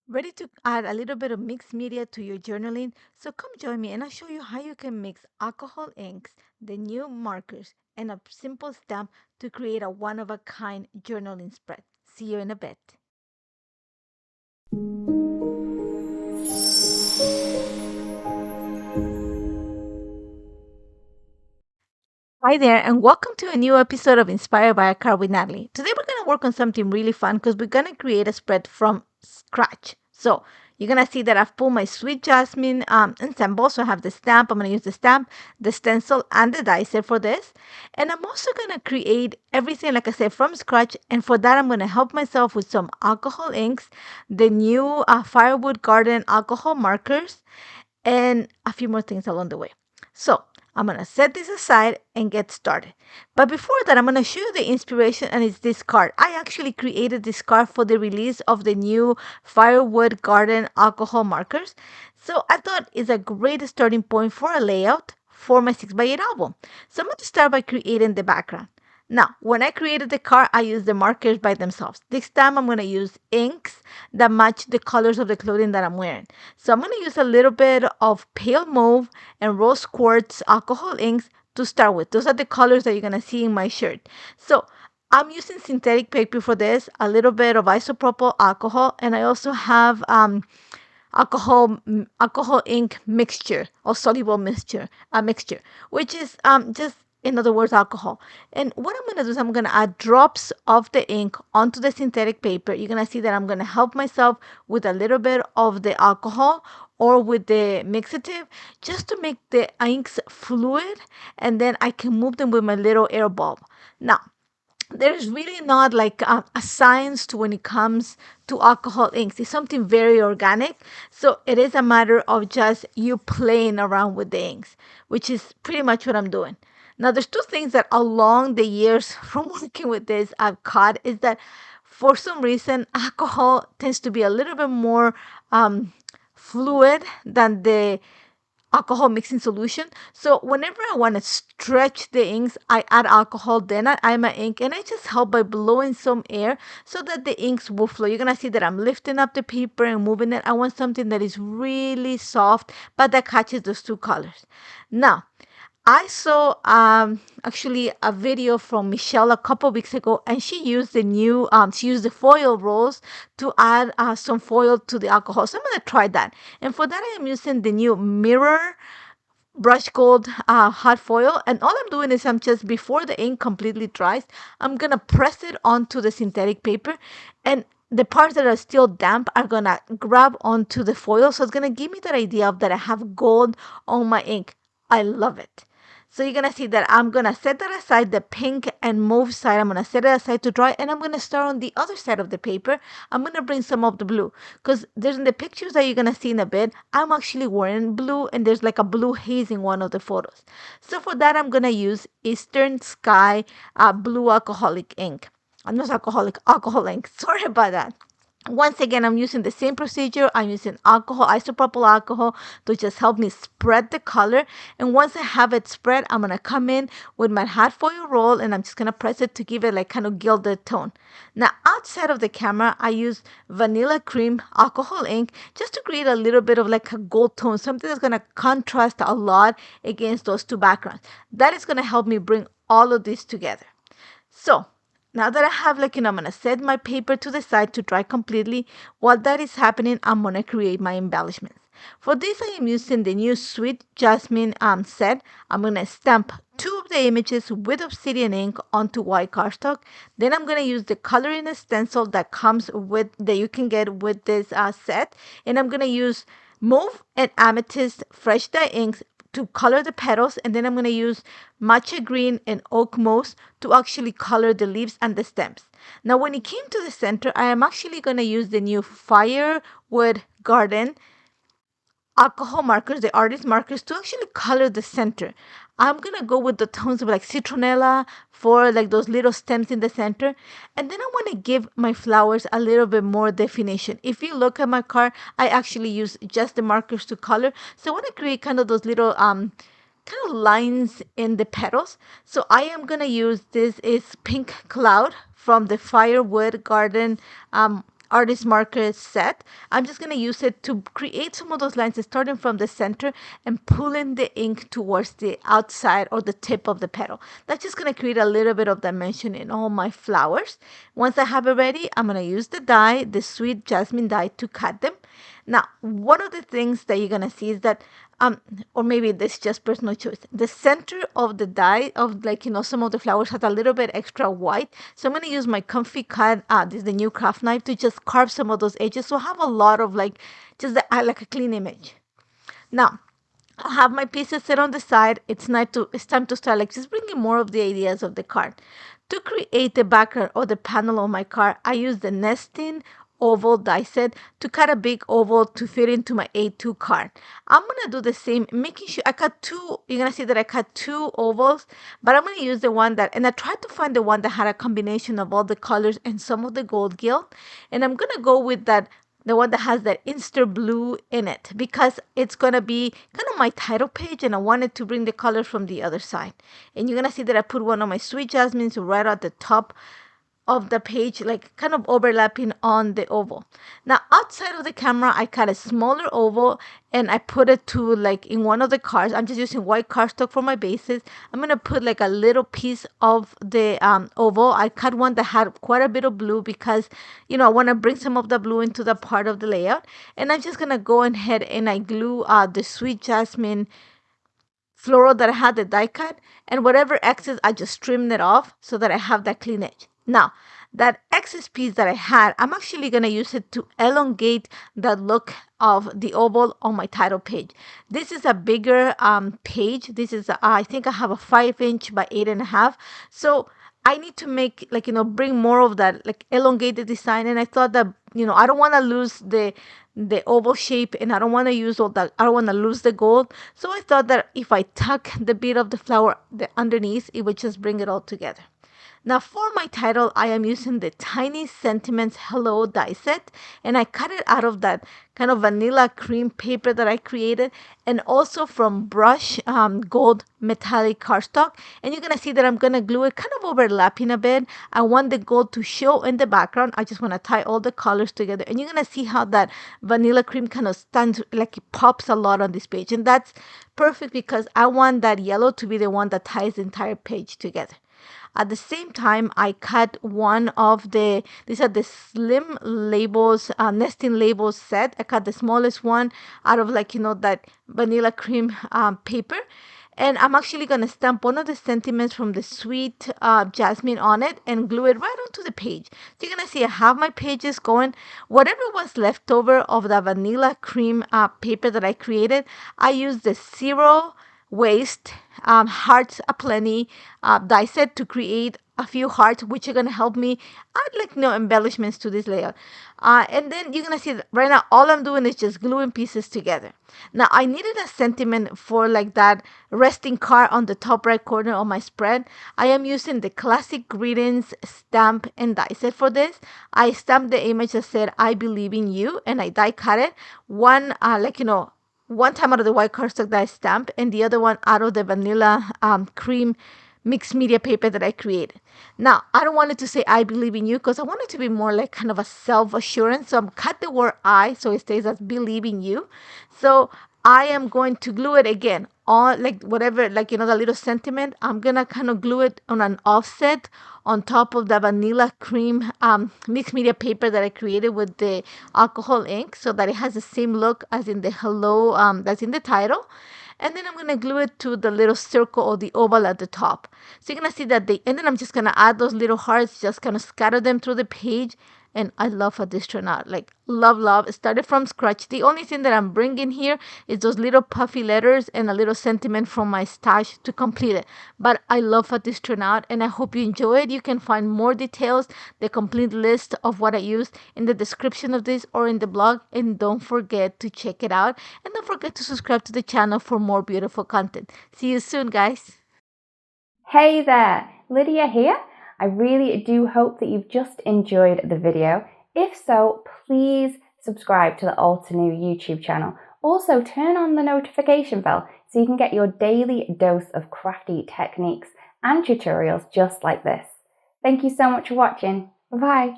Ready to add a little bit of mixed media to your journaling? So come join me and I'll show you how you can mix alcohol inks, the new markers, and a simple stamp to create a one-of-a-kind journaling spread. See you in a bit. Hi there, and welcome to a new episode of Inspired by a Card with Natalie. Today we're going to work on something really fun because we're going to create a spread from scratch. So you're going to see that I've pulled my sweet jasmine ensemble. So I have the stamp. I'm going to use the stamp, the stencil, and the die set for this. And I'm also going to create everything, like I said, from scratch. And for that, I'm going to help myself with some alcohol inks, the new Firewood Garden alcohol markers, and a few more things along the way. So I'm going to set this aside and get started. But before that, I'm going to show you the inspiration, and it's this card. I actually created this card for the release of the new Firewood Garden alcohol markers. So I thought it's a great starting point for a layout for my 6x8 album. So I'm going to start by creating the background. Now, when I created the card, I used the markers by themselves. This time, I'm going to use inks that match the colors of the clothing that I'm wearing. So I'm going to use a little bit of pale mauve and rose quartz alcohol inks to start with. Those are the colors that you're going to see in my shirt. So I'm using synthetic paper for this, a little bit of isopropyl alcohol, and I also have alcohol ink mixture or soluble mixture, which is just, in other words, alcohol. And what I'm going to do is I'm going to add drops of the ink onto the synthetic paper. You're going to see that I'm going to help myself with a little bit of the alcohol or with the mixative just to make the inks fluid, and then I can move them with my little air bulb. Now, there's really not like a science to when it comes to alcohol inks. It's something very organic. So it is a matter of just you playing around with the inks, which is pretty much what I'm doing. Now, there's two things that along the years from working with this I've caught is that for some reason, alcohol tends to be a little bit more fluid than the alcohol mixing solution. So whenever I want to stretch the inks, I add alcohol, then I add my ink, and I just help by blowing some air so that the inks will flow. You're going to see that I'm lifting up the paper and moving it. I want something that is really soft, but that catches those two colors. Now, I saw actually a video from Michelle a couple weeks ago, and she used the foil rolls to add some foil to the alcohol. So I'm gonna try that. And for that, I am using the new Mirror brush gold hot foil, and all I'm doing is I'm just, before the ink completely dries, I'm gonna press it onto the synthetic paper, and the parts that are still damp are gonna grab onto the foil, so it's gonna give me that idea of that I have gold on my ink. I love it. So you're gonna see that I'm gonna set that aside, the pink and mauve side, I'm gonna set it aside to dry, and I'm gonna start on the other side of the paper. I'm gonna bring some of the blue, because there's in the pictures that you're gonna see in a bit, I'm actually wearing blue, and there's like a blue haze in one of the photos. So for that, I'm gonna use Eastern Sky blue alcoholic ink. I'm not alcohol ink. Sorry about that. Once again, I'm using the same procedure. I'm using alcohol, isopropyl alcohol, to just help me spread the color. And once I have it spread, I'm going to come in with my hot foil roll, and I'm just going to press it to give it like kind of gilded tone. Now, outside of the camera, I use vanilla cream alcohol ink just to create a little bit of like a gold tone, something that's going to contrast a lot against those two backgrounds. That is going to help me bring all of this together. So now that I have, I'm going to set my paper to the side to dry completely. While that is happening, I'm going to create my embellishments. For this, I am using the new Sweet Jasmine set. I'm going to stamp two of the images with Obsidian ink onto white cardstock. Then I'm going to use the coloring stencil that you can get with this set. And I'm going to use Mauve and Amethyst fresh dye inks to color the petals, and then I'm going to use matcha green and oak moss to actually color the leaves and the stems. Now, when it came to the center, I am actually going to use the new Firewood Garden alcohol markers, the artist markers, to actually color the center. I'm going to go with the tones of like citronella for like those little stems in the center. And then I want to give my flowers a little bit more definition. If you look at my card, I actually use just the markers to color. So I want to create kind of those little kind of lines in the petals. So I am going to use, this is Pink Cloud from the Firewood Garden artist marker set. I'm just going to use it to create some of those lines starting from the center and pulling the ink towards the outside or the tip of the petal. That's just going to create a little bit of dimension in all my flowers. Once I have it ready, I'm going to use the die, the sweet jasmine die, to cut them. Now, one of the things that you're going to see is that or maybe this is just personal choice. The center of the die of some of the flowers has a little bit extra white. So I'm going to use my Comfy Cut, this is the new craft knife, to just carve some of those edges. So I have a lot of just like a clean image. Now, I have my pieces set on the side. It's time to start just bringing more of the ideas of the card. To create the background or the panel on my card, I use the nesting oval die set to cut a big oval to fit into my A2 card. I'm going to do the same, making sure I cut two. You're going to see that I cut two ovals, but I'm going to use the one that, and I tried to find the one that had a combination of all the colors and some of the gold gilt. And I'm going to go with that, the one that has that Insta blue in it, because it's going to be kind of my title page and I wanted to bring the colors from the other side. And you're going to see that I put one of my sweet jasmines right at the top of the page, kind of overlapping on the oval. Now, outside of the camera, I cut a smaller oval and I put it to in one of the cards. I'm just using white cardstock for my bases. I'm going to put a little piece of the oval. I cut one that had quite a bit of blue because, I want to bring some of the blue into the part of the layout. And I'm just going to go ahead and I glue the sweet jasmine floral that I had the die cut, and whatever excess, I just trimmed it off so that I have that clean edge. Now, that excess piece that I had, I'm actually going to use it to elongate the look of the oval on my title page. This is a bigger page. This is, I think I have a 5" by 8.5. So I need to make, bring more of that, elongated design. And I thought that, I don't want to lose the oval shape, and I don't want to use all that. I don't want to lose the gold. So I thought that if I tuck the bit of the flower underneath, it would just bring it all together. Now, for my title, I am using the Tiny Sentiments Hello die set, and I cut it out of that kind of vanilla cream paper that I created, and also from Brush Gold Metallic Cardstock. And you're going to see that I'm going to glue it kind of overlapping a bit. I want the gold to show in the background. I just want to tie all the colors together, and you're going to see how that vanilla cream kind of stands, it pops a lot on this page. And that's perfect because I want that yellow to be the one that ties the entire page together. At the same time, I cut one of these are the slim labels, nesting labels set. I cut the smallest one out of that vanilla cream paper. And I'm actually going to stamp one of the sentiments from the sweet jasmine on it and glue it right onto the page. So you're going to see I have my pages going. Whatever was left over of the vanilla cream paper that I created, I used the Zero Waste Hearts Aplenty die set to create a few hearts, which are going to help me add embellishments to this layout. And then you're going to see that right now all I'm doing is just gluing pieces together. Now I needed a sentiment for that resting card on the top right corner of my spread. I am using the Classic Greetings stamp and die set for this. I stamped the image that said I believe in you, and I die cut it. One one time out of the white cardstock that I stamped, and the other one out of the vanilla cream mixed media paper that I created. Now, I don't want it to say I believe in you because I want it to be more like kind of a self-assurance. So I'm cut the word I so it stays as believe in you. So I am going to glue it again on whatever, the little sentiment. I'm going to kind of glue it on an offset on top of the vanilla cream mixed media paper that I created with the alcohol ink so that it has the same look as in the hello that's in the title. And then I'm going to glue it to the little circle or the oval at the top. So you're going to see that and then I'm just going to add those little hearts, just kind of scatter them through the page. And I love how this turned out. Love. It started from scratch. The only thing that I'm bringing here is those little puffy letters and a little sentiment from my stash to complete it. But I love how this turned out, and I hope you enjoy it. You can find more details, the complete list of what I used in the description of this or in the blog. And don't forget to check it out. And don't forget to subscribe to the channel for more beautiful content. See you soon, guys. Hey there, Lydia here. I really do hope that you've just enjoyed the video. If so, please subscribe to the Altenew YouTube channel. Also, turn on the notification bell so you can get your daily dose of crafty techniques and tutorials just like this. Thank you so much for watching. Bye-bye.